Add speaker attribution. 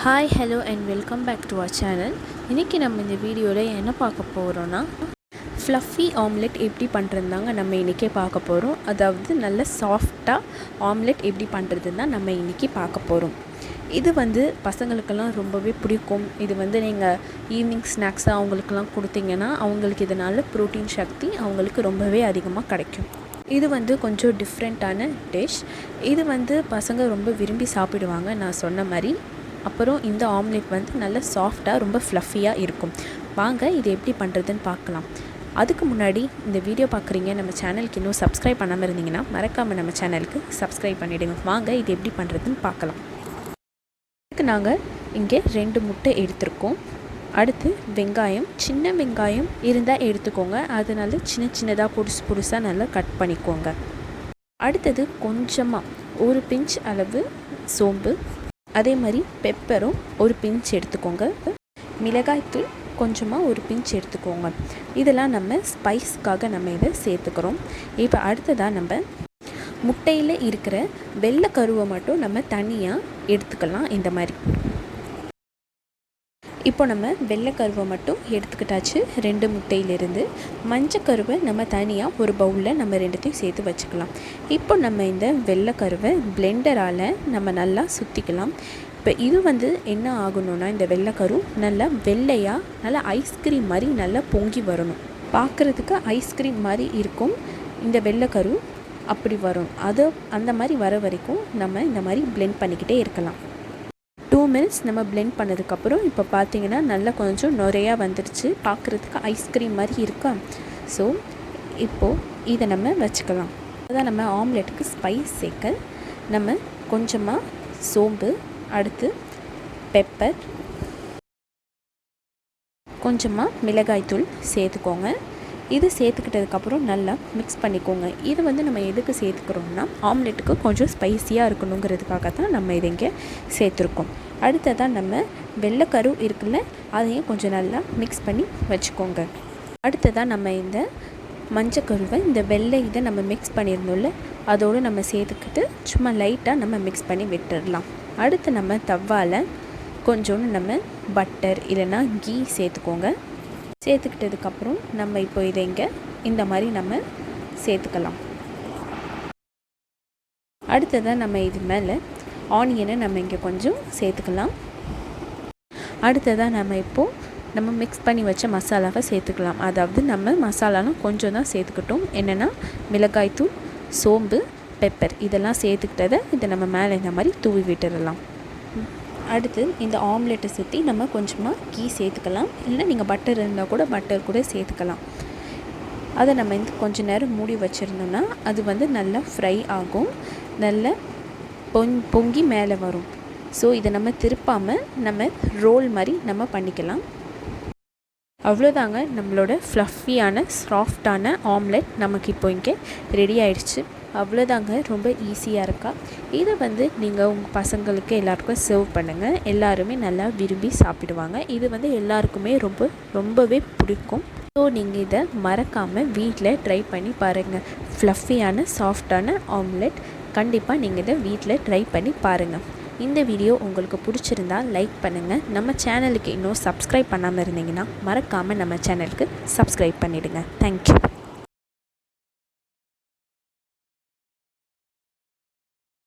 Speaker 1: Hi hello and welcome back to our channel. இன்றைக்கி நம்ம இந்த வீடியோவில் என்ன பார்க்க போகிறோன்னா, ஃப்ளஃபி ஆம்லெட் எப்படி பண்ணுறதுதாங்க நம்ம இன்றைக்கே பார்க்க போகிறோம். அதாவது நல்ல சாஃப்டாக ஆம்லெட் எப்படி பண்ணுறதுன்னு தான் நம்ம இன்றைக்கி பார்க்க போகிறோம். இது பசங்களுக்கெல்லாம் ரொம்பவே பிடிக்கும். இது நீங்கள் ஈவினிங் ஸ்நாக்ஸாக அவங்களுக்கெல்லாம் கொடுத்தீங்கன்னா அவங்களுக்கு இதனால் ப்ரோட்டீன் சக்தி அவங்களுக்கு ரொம்பவே அதிகமாக கிடைக்கும். இது கொஞ்சம் டிஃப்ரெண்ட்டான டிஷ். இது பசங்க ரொம்ப விரும்பி சாப்பிடுவாங்க நான் சொன்ன மாதிரி. அப்புறம் இந்த ஆம்லெட் நல்ல சாஃப்டாக ரொம்ப ஃப்ளஃபியாக இருக்கும். வாங்க இது எப்படி பண்ணுறதுன்னு பார்க்கலாம். அதுக்கு முன்னாடி இந்த வீடியோ பார்க்குறீங்க, நம்ம சேனலுக்கு இன்னும் சப்ஸ்கிரைப் பண்ணாமல் இருந்தீங்கன்னா மறக்காமல் நம்ம சேனலுக்கு சப்ஸ்கிரைப் பண்ணிவிடுங்க. வாங்க இது எப்படி பண்ணுறதுன்னு பார்க்கலாம். இதுக்கு நாங்கள் இங்கே 2 முட்டை எடுத்திருக்கோம். அடுத்து வெங்காயம், சின்ன வெங்காயம் இருந்தால் எடுத்துக்கோங்க. அதனால சின்னதாக புதுசாக நல்லா கட் பண்ணிக்கோங்க. அடுத்தது கொஞ்சமாக ஒரு பிஞ்ச் அளவு சோம்பு, அதே மாதிரி பெப்பரும் ஒரு பிஞ்ச் எடுத்துக்கோங்க. மிளகாய்த்தூள் கொஞ்சமாக ஒரு பிஞ்ச் எடுத்துக்கோங்க. இதெல்லாம் நம்ம ஸ்பைஸ்க்காக நம்ம இதை சேர்த்துக்கிறோம். இப்போ அடுத்ததாக நம்ம முட்டையில் இருக்கிற வெள்ளை கருவை மட்டும் நம்ம தனியாக எடுத்துக்கலாம். இந்த மாதிரி இப்போ நம்ம வெள்ளைக்கருவை மட்டும் எடுத்துக்கிட்டாச்சு 2 முட்டையிலிருந்து. மஞ்சக்கருவை நம்ம தனியாக ஒரு பவுலில் நம்ம 2த்தையும் சேர்த்து வச்சுக்கலாம். இப்போ நம்ம இந்த வெள்ளைக்கருவை பிளெண்டரால் நம்ம நல்லா சுற்றிக்கலாம். இப்போ இது என்ன ஆகணும்னா, இந்த வெள்ளைக்கரு நல்லா வெள்ளையாக நல்லா ஐஸ்கிரீம் மாதிரி நல்லா பொங்கி வரணும். பார்க்குறதுக்கு ஐஸ்கிரீம் மாதிரி இருக்கும் இந்த வெள்ளைக்கரு. அப்படி வரும். அந்த மாதிரி வர வரைக்கும் நம்ம இந்த மாதிரி பிளெண்ட் பண்ணிக்கிட்டே இருக்கலாம். 2 மினிட்ஸ் நம்ம பிளெண்ட் பண்ணதுக்கப்புறம் இப்போ பார்த்தீங்கன்னா நல்லா கொஞ்சம் நுரையாக வந்துடுச்சு. பார்க்குறதுக்கு ஐஸ்கிரீம் மாதிரி இருக்கா. ஸோ இப்போது இதை நம்ம வச்சுக்கலாம். அதான் நம்ம ஆம்லெட்டுக்கு ஸ்பைஸ் சேர்க்க நம்ம கொஞ்சமாக சோம்பு, அடுத்து பெப்பர், கொஞ்சமாக மிளகாய்த்தூள் சேர்த்துக்கோங்க. இது சேர்த்துக்கிட்டதுக்கப்புறம் நல்லா மிக்ஸ் பண்ணிக்கோங்க. இது நம்ம எதுக்கு சேர்த்துக்கிறோம்னா, ஆம்லெட்டுக்கு கொஞ்சம் ஸ்பைஸியாக இருக்கணுங்கிறதுக்காக தான் நம்ம இதை இங்கே சேர்த்துருக்கோம். அடுத்ததான் நம்ம வெள்ளைக்கரு இருக்குல்ல, அதையும் கொஞ்சம் நல்லா மிக்ஸ் பண்ணி வச்சுக்கோங்க. அடுத்ததான் நம்ம இந்த மஞ்சக்கருவை இந்த வெள்ளை இதை நம்ம மிக்ஸ் பண்ணியிருந்தோம்ல, அதோடு நம்ம சேர்த்துக்கிட்டு சும்மா லைட்டாக நம்ம மிக்ஸ் பண்ணி விட்டுடலாம். அடுத்து நம்ம தவாவில் கொஞ்சோண்டு நம்ம பட்டர் இல்லைன்னா கீ சேர்த்துக்கோங்க. சேர்த்துக்கிட்டதுக்கப்புறம் நம்ம இப்போ இதை இங்கே இந்த மாதிரி நம்ம சேர்த்துக்கலாம். அடுத்ததாக நம்ம இது மேலே ஆனியனை நம்ம இங்கே கொஞ்சம் சேர்த்துக்கலாம். அடுத்ததாக நம்ம இப்போது நம்ம மிக்ஸ் பண்ணி வச்ச மசாலாவை சேர்த்துக்கலாம். அதாவது நம்ம மசாலாலாம் கொஞ்சம் தான் சேர்த்துக்கிட்டோம். என்னென்னா மிளகாய்த்தூள், சோம்பு, பெப்பர் இதெல்லாம் சேர்த்துக்கிட்டதை இதை நம்ம மேலே இந்த மாதிரி தூவி விட்டுடலாம். அடுத்து இந்த ஆம்லெட்டை சுற்றி நம்ம கொஞ்சமாக கீ சேர்த்துக்கலாம். இல்லை நீங்கள் பட்டர் இருந்தால் கூட பட்டர் கூட சேர்த்துக்கலாம். அதை நம்ம கொஞ்சம் நேரம் மூடி வச்சுருந்தோம்னா அது நல்லா ஃப்ரை ஆகும், நல்ல பொங்கி மேலே வரும். ஸோ இதை நம்ம திருப்பாமல் நம்ம ரோல் மாதிரி நம்ம பண்ணிக்கலாம். அவ்வளோதாங்க, நம்மளோட ஃப்ளஃபியான சாஃப்டான ஆம்லெட் நமக்கு இப்போ இங்கே ரெடி ஆயிடுச்சு. அவ்வளோதாங்க, ரொம்ப ஈஸியாக இருக்கா. இதை நீங்கள் உங்கள் பசங்களுக்கு எல்லாருக்கும் சர்வ் பண்ணுங்கள். எல்லாருமே நல்லா விரும்பி சாப்பிடுவாங்க. இது எல்லாருக்குமே ரொம்பவே பிடிக்கும். ஸோ நீங்கள் இதை மறக்காமல் வீட்டில் ட்ரை பண்ணி பாருங்கள். ஃப்ளஃபியான சாஃப்டான ஆம்லெட் கண்டிப்பாக நீங்கள் இதை வீட்டில் ட்ரை பண்ணி பாருங்கள். இந்த வீடியோ உங்களுக்கு பிடிச்சிருந்தால் லைக் பண்ணுங்கள். நம்ம சேனலுக்கு இன்னும் சப்ஸ்கிரைப் பண்ணாமல் இருந்தீங்கன்னா மறக்காமல் நம்ம சேனலுக்கு சப்ஸ்கிரைப் பண்ணிவிடுங்க. தேங்க்யூ.